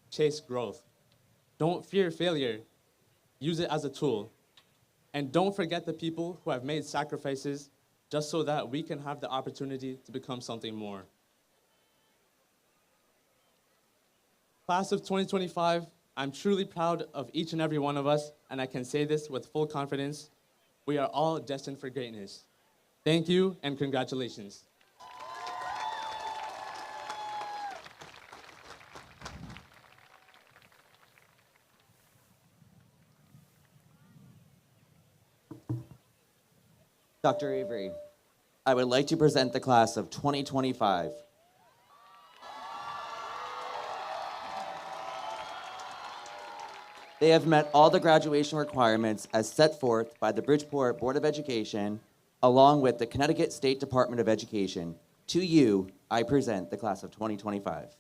chase growth. Don't fear failure, use it as a tool. And don't forget the people who have made sacrifices just so that we can have the opportunity to become something more. Class of 2025, I'm truly proud of each and every one of us, and I can say this with full confidence. We are all destined for greatness. Thank you and congratulations. Dr. Avery, I would like to present the class of 2025. They have met all the graduation requirements as set forth by the Bridgeport Board of Education, along with the Connecticut State Department of Education. To you, I present the class of 2025.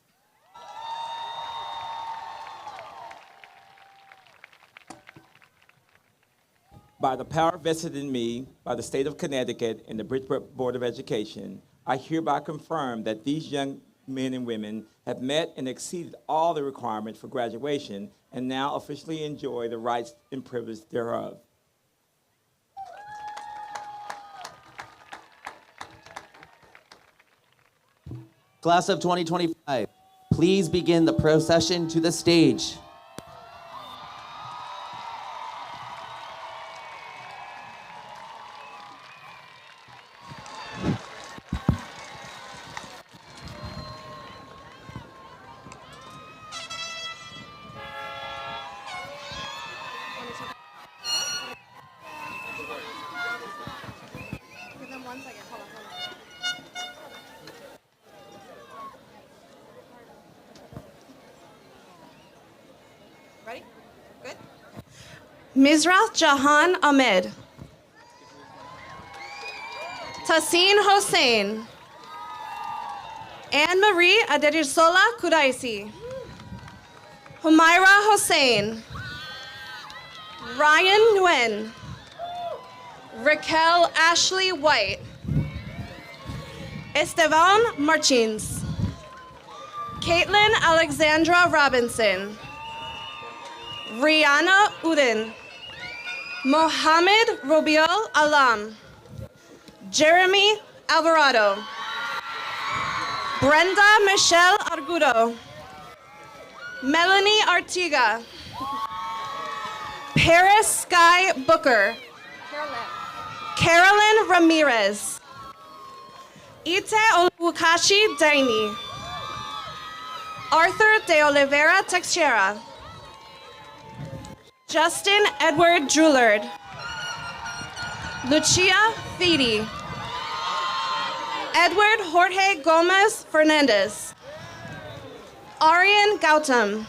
By the power vested in me by the state of Connecticut and the Bridgeport Board of Education, I hereby confirm that these young men and women have met and exceeded all the requirements for graduation and now officially enjoy the rights and privileges thereof. Class of 2025, please begin the procession to the stage. Ready? Good. Mizrath Jahan Ahmed. Tassin Hossein. Anne-Marie Aderisola Kudaisi. Humaira Hossein. Ryan Nguyen. Raquel Ashley White. Esteban Martins. Caitlin Alexandra Robinson. Rihanna Udin. Mohammed Robiel Alam. Jeremy Alvarado. Brenda Michelle Argudo. Melanie Artiga. Paris Sky Booker. Carolyn Ramirez. Ite Olukashi Daini. Arthur de Oliveira Texera. Justin Edward Drulard. Lucia Fidi. Edward Jorge Gomez Fernandez. Aryan Gautam.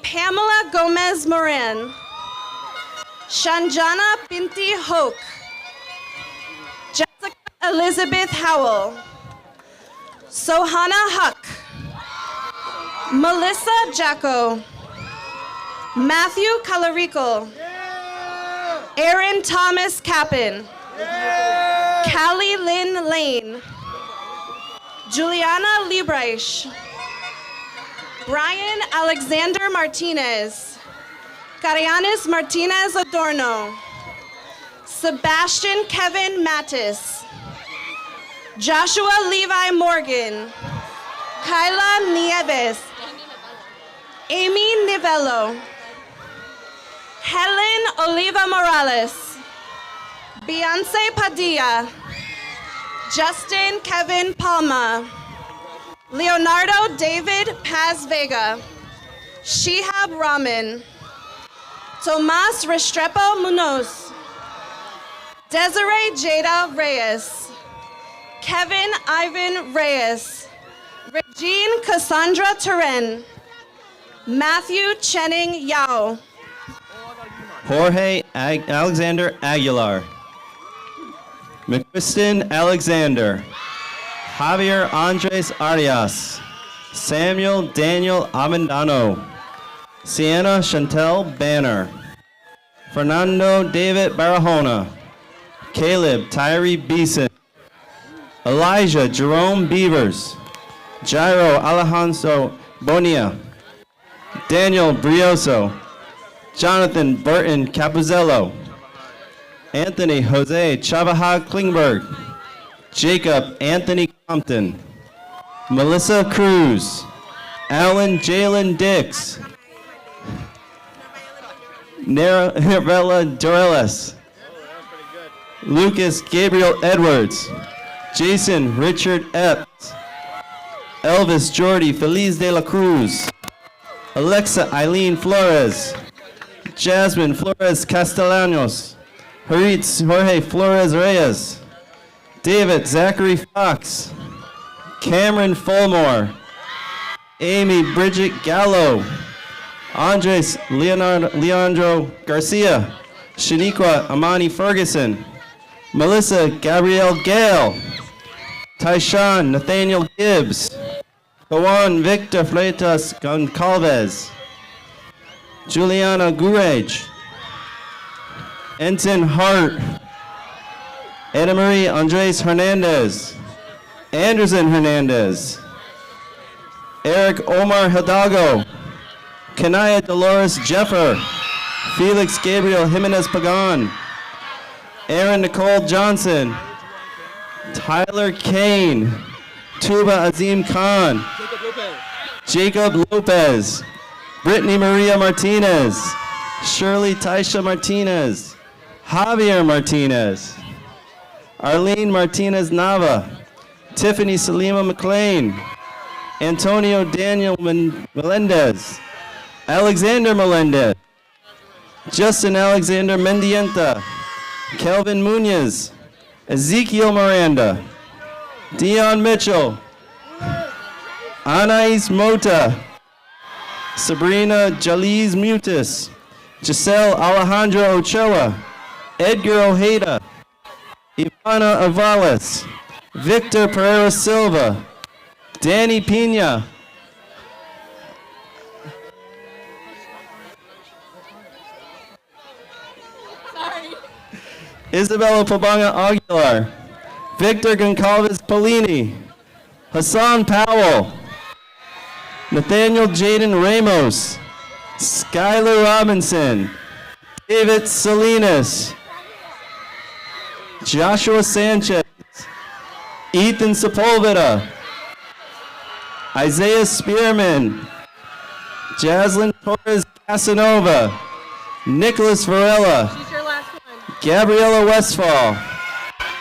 Pamela Gomez Moran. Shanjana Binti Hoke. Elizabeth Howell, Sohana Huck, Melissa Jacko, Matthew Calarico, Aaron Thomas Capin, Callie Lynn Lane, Juliana Liebreich, Brian Alexander Martinez, Carianis Martinez Adorno, Sebastian Kevin Mattis, Joshua Levi Morgan, Kyla Nieves, Amy Nivello, Helen Oliva Morales, Beyonce Padilla, Justin Kevin Palma, Leonardo David Paz Vega, Shihab Rahman, Tomas Restrepo Munoz, Desiree Jada Reyes, Kevin Ivan Reyes, Regine Cassandra Turen, Matthew Chenning Yao, Jorge Alexander Aguilar, McQuiston Alexander, Javier Andres Arias, Samuel Daniel Amendano, Sienna Chantel Banner, Fernando David Barahona, Caleb Tyree Beeson, Elijah Jerome Beavers, Jairo Alejandro Bonilla, Daniel Brioso, Jonathan Burton Capuzello, Anthony Jose Chavaha Klingberg, Jacob Anthony Compton, Melissa Cruz, Alan Jalen Dix, Nervella Dorelis, Lucas Gabriel Edwards, Jason Richard Epps, Elvis Jordy Feliz de la Cruz, Alexa Eileen Flores, Jasmine Flores Castellanos, Haritz Jorge Flores Reyes, David Zachary Fox, Cameron Fulmore, Amy Bridget Gallo, Andres Leandro Garcia, Shaniqua Amani Ferguson, Melissa Gabrielle Gale, Tyshawn Nathaniel Gibbs, Juan Victor Fleitas Goncalves, Juliana Gurage, Ensign Hart, Anna Marie Andres Hernandez, Anderson Hernandez, Eric Omar Hidalgo, Kanaya Dolores Jeffer, Felix Gabriel Jimenez Pagan, Aaron Nicole Johnson, Tyler Kane, Tuba Azim Khan, Jacob Lopez, Brittany Maria Martinez, Shirley Taisha Martinez, Javier Martinez, Arlene Martinez Nava, Tiffany Salima McLean, Antonio Daniel Melendez, Alexander Melendez, Justin Alexander Mendienta, Kelvin Munoz, Ezekiel Miranda, Dion Mitchell, Anais Mota, Sabrina Jaliz Mutis, Giselle Alejandra Ochoa, Edgar Ojeda, Ivana Avales, Victor Pereira Silva, Danny Pina, Isabella Pabanga Aguilar, Victor Goncalves Polini, Hassan Powell, Nathaniel Jaden Ramos, Skylar Robinson, David Salinas, Joshua Sanchez, Ethan Sepulveda, Isaiah Spearman, Jaslyn Torres Casanova, Nicholas Varela, Gabriela Westfall,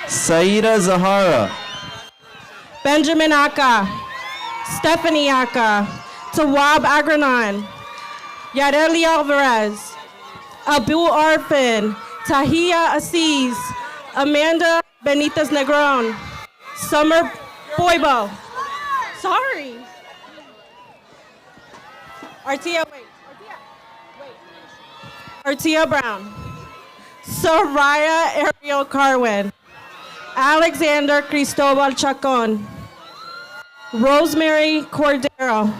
Saida Zahara, Benjamin Aka, Stephanie Aka, Tawab Agranon, Yareli Alvarez, Abu Arfin, Tahia Aziz, Amanda Benitez Negron, Summer Boybo. Sorry. Artia, wait. Artia Brown. Soraya Ariel Carwin. Alexander Cristobal Chacon, Rosemary Cordero,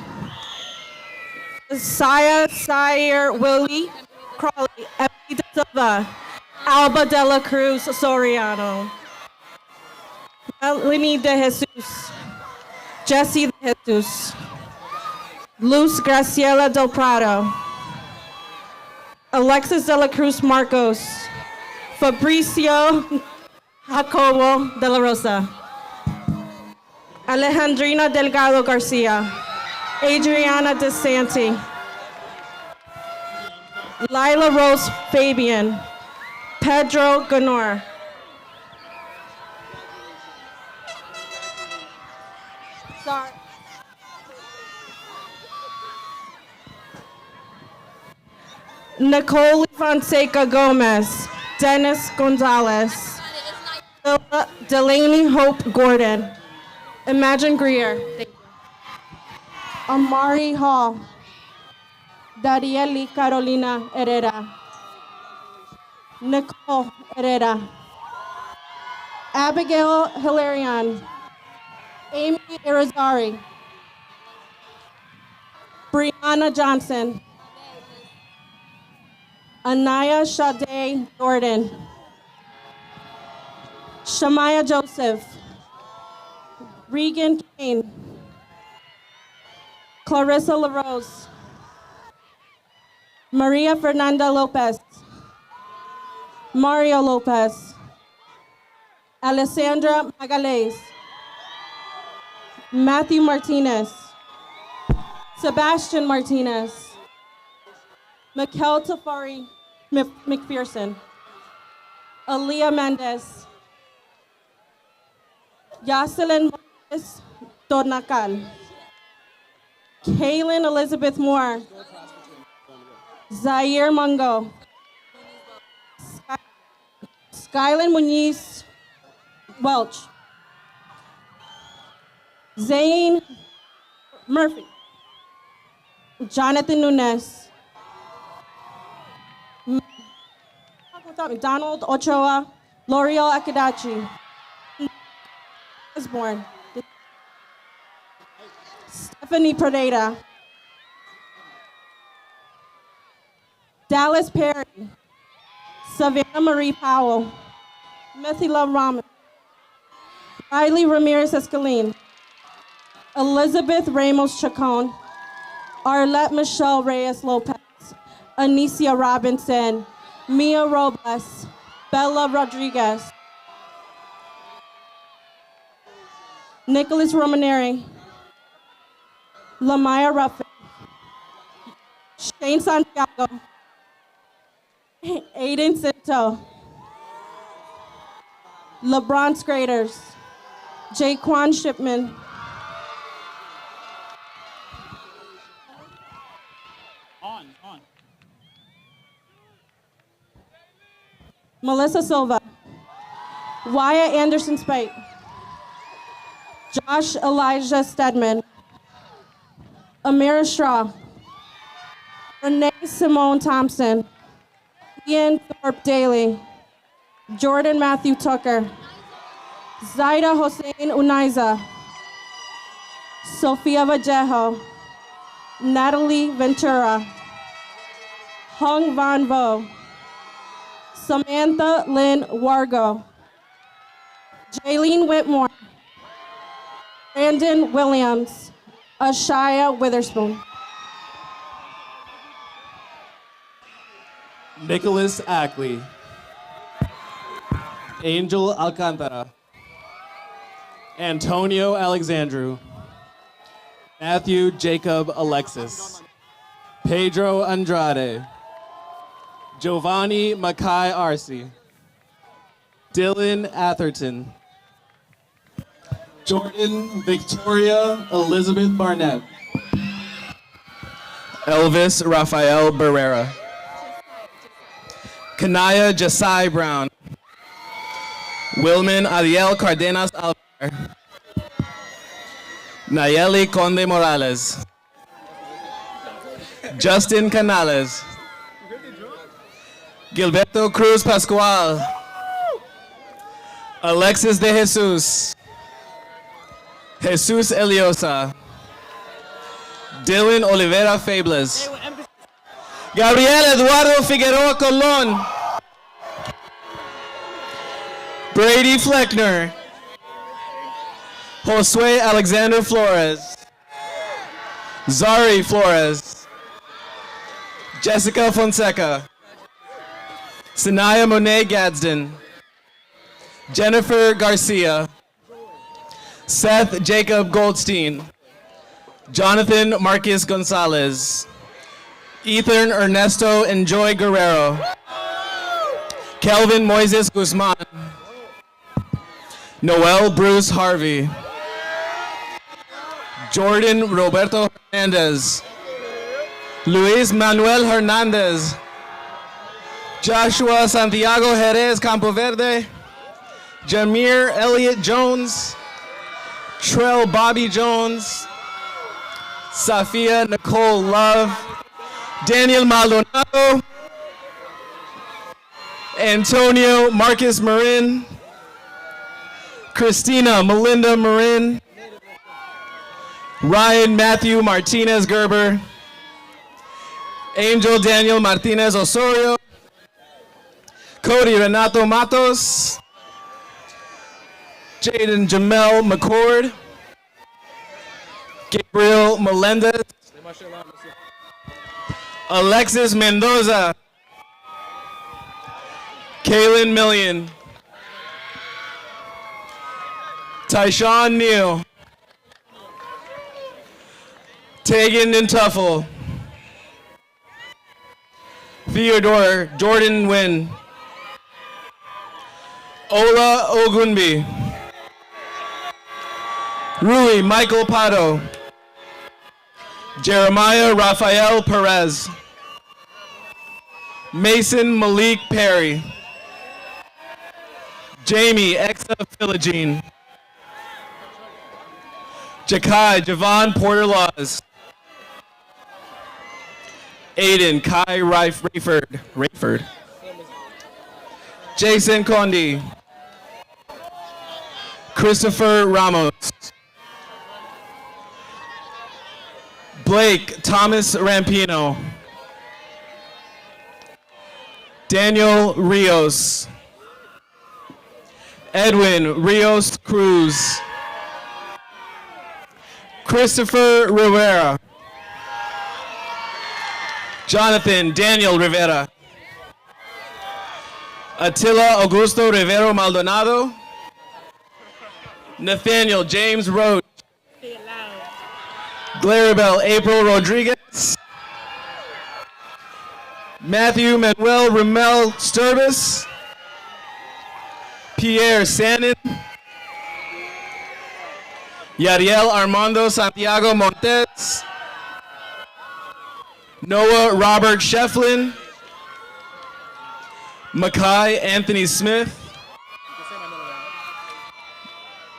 Sire Willie Crawley, Emily De Silva, Alba de la Cruz Soriano, Melanie De Jesus, Jessie De Jesus, Luz Graciela Del Prado, Alexis de la Cruz Marcos, Fabricio Jacobo de la Rosa, Alejandrina Delgado Garcia, Adriana DeSanti, Lila Rose Fabian, Pedro Ganor. Sorry. Nicole Fonseca Gomez, Dennis Gonzalez, Delaney Hope Gordon, Imagine Greer, Amari Hall, Darieli Carolina Herrera, Nicole Herrera, Abigail Hilarion, Amy Irizarry, Brianna Johnson, Anaya Sade Jordan, Shamaya Joseph, Regan Kane, Clarissa LaRose, Maria Fernanda Lopez, Mario Lopez, Alessandra Magalhaes, Matthew Martinez, Sebastian Martinez, Mikel Tafari McPherson, Aaliyah Mendez, Jocelyn Morris Dornacal, Kaylin Elizabeth Moore, Zaire Mungo, Skylin Muniz Welch, Zane Murphy, Jonathan Nunes, Donald Ochoa, L'Oreal Akadachi, Osborne, Stephanie Pereira, Dallas Perry, Savannah Marie Powell, Mithila Raman, Riley Ramirez Escalene, Elizabeth Ramos Chacon, Arlette Michelle Reyes Lopez, Anicia Robinson, Mia Robles, Bella Rodriguez, Nicholas Romaneri, Lamaya Ruffin, Shane Santiago, Aiden Cinto, LeBron Skraders, Jaquan Shipman, Melissa Silva, Wyatt Anderson Spite, Josh Elijah Stedman, Amira Straw, Renee Simone Thompson, Ian Thorpe Daly, Jordan Matthew Tucker, Zaida Hossein Unaiza, Sofia Vallejo, Natalie Ventura, Hung Van Vo, Samantha Lynn Wargo, Jaylene Whitmore, Brandon Williams, Ashaya Witherspoon. Nicholas Ackley, Angel Alcantara, Antonio Alexandru, Matthew Jacob Alexis, Pedro Andrade, Giovanni Mackay Arce, Dylan Atherton, Jordan Victoria Elizabeth Barnett, Elvis Rafael Barrera, Kanaya Jasai Brown, Wilman Ariel Cardenas Alvar, Nayeli Conde Morales, Justin Canales, Gilberto Cruz Pascual, Alexis de Jesus. Jesus Eliosa. Dylan Oliveira Febles. Gabriel Eduardo Figueroa Colon. Brady Fleckner. Josue Alexander Flores. Zari Flores. Jessica Fonseca. Sanaya Monet Gadsden. Jennifer Garcia. Seth Jacob Goldstein. Jonathan Marcus Gonzalez. Ethan Ernesto Enjoy Guerrero. Kelvin Moises Guzman. Noel Bruce Harvey. Jordan Roberto Hernandez. Luis Manuel Hernandez. Joshua Santiago Jerez Campoverde. Jameer Elliott Jones. Trell Bobby Jones. Safia Nicole Love. Daniel Maldonado. Antonio Marcus Marin. Christina Melinda Marin. Ryan Matthew Martinez Gerber. Angel Daniel Martinez Osorio. Cody Renato Matos. Jaden Jamel McCord. Gabriel Melendez. Alexis Mendoza. Kaylin Million. Tyshawn Neal. Tegan Nintuffle. Theodore Jordan Wynn. Ola Ogunbi. Rui Michael Pato. Jeremiah Rafael Perez. Mason Malik Perry. Jamie Exa Philogene. Jakai Javon Porter Laws. Aiden Kai Rayford. Jason Condi. Christopher Ramos. Blake Thomas Rampino. Daniel Rios. Edwin Rios Cruz. Christopher Rivera. Jonathan Daniel Rivera. Attila Augusto Rivero Maldonado. Nathaniel James Roach. Claribel April Rodriguez. Matthew Manuel Ramel Sturbis. Pierre Sanin. Yariel Armando Santiago Montes. Noah Robert Shefflin. Makai Anthony Smith.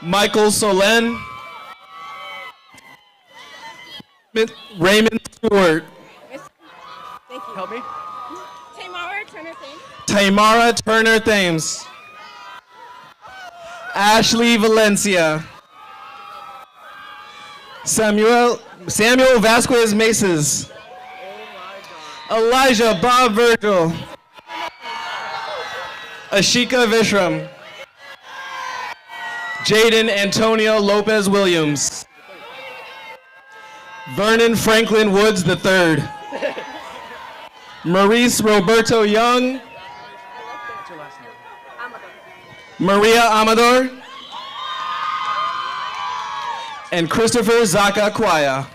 Michael Solen. Raymond Stewart. Thank you. Help me. Tamara Turner Thames. Tamara Turner Thames. Ashley Valencia. Samuel Vasquez Maces. Elijah Bob Virgil. Ashika Vishram. Jaden Antonio Lopez Williams. Vernon Franklin Woods III. Maurice Roberto Young. Maria Amador. And Christopher Zaka Kwaya.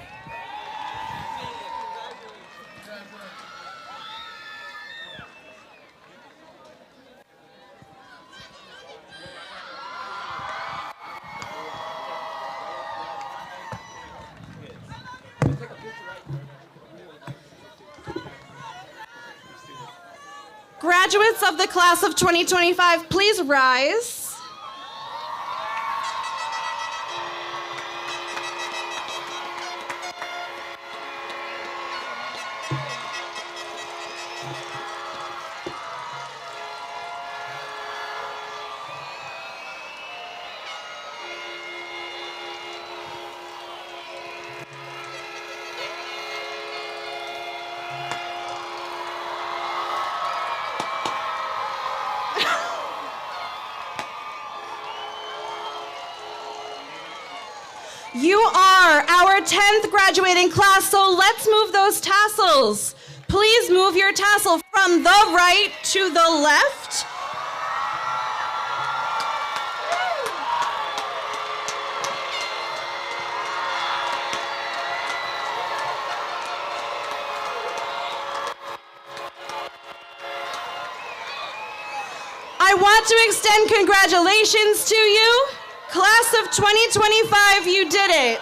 Graduates of the class of 2025, please rise. You are our 10th graduating class, so let's move those tassels. Please move your tassel from the right to the left. I want to extend congratulations to you. Class of 2025, you did it.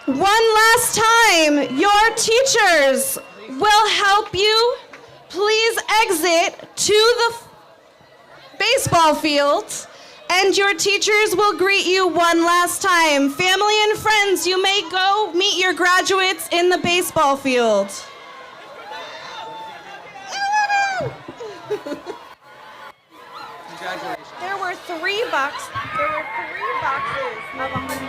One last time, your teachers will help you. Please exit to the baseball field, and your teachers will greet you one last time. Family and friends, you may go meet your graduates in the baseball field. Congratulations. There were three boxes of 100.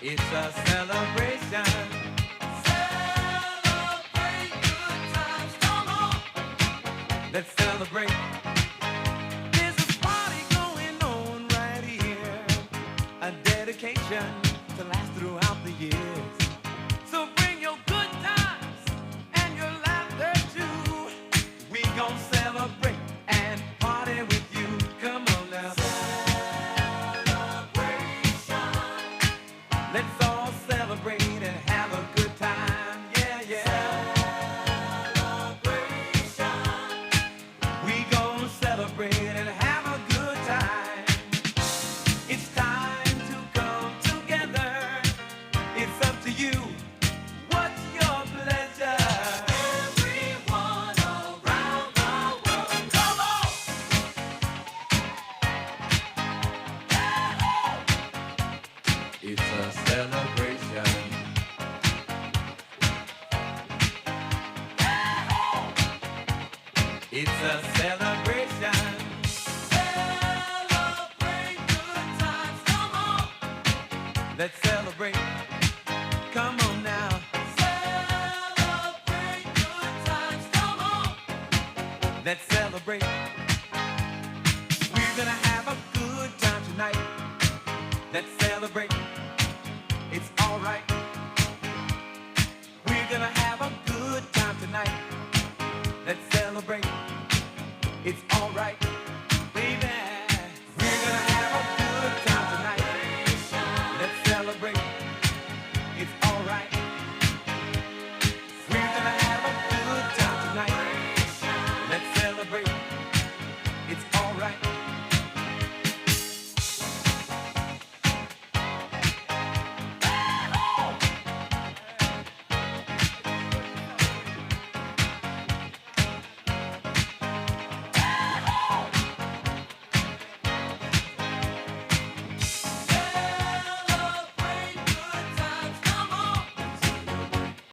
It's a celebration. Celebrate good times, come on. Let's celebrate. There's a party going on right here. A dedication to last throughout the years. So bring your good times and your laughter too. We gon' celebrate and party with you. Come on now. Let's all celebrate and have a good time. Yeah, yeah. Celebration. We gon' celebrate and have a good time. It's time to come together. It's up to you. What's your pleasure? Everyone around the world, come on. It's a celebration. It's a celebration. Celebrate good times, come on. Let's celebrate. Come on now. Celebrate good times, come on. Let's celebrate. We're gonna have a good time tonight. Let's celebrate. It's all right. gonna have a good time tonight. Let's celebrate. It's alright.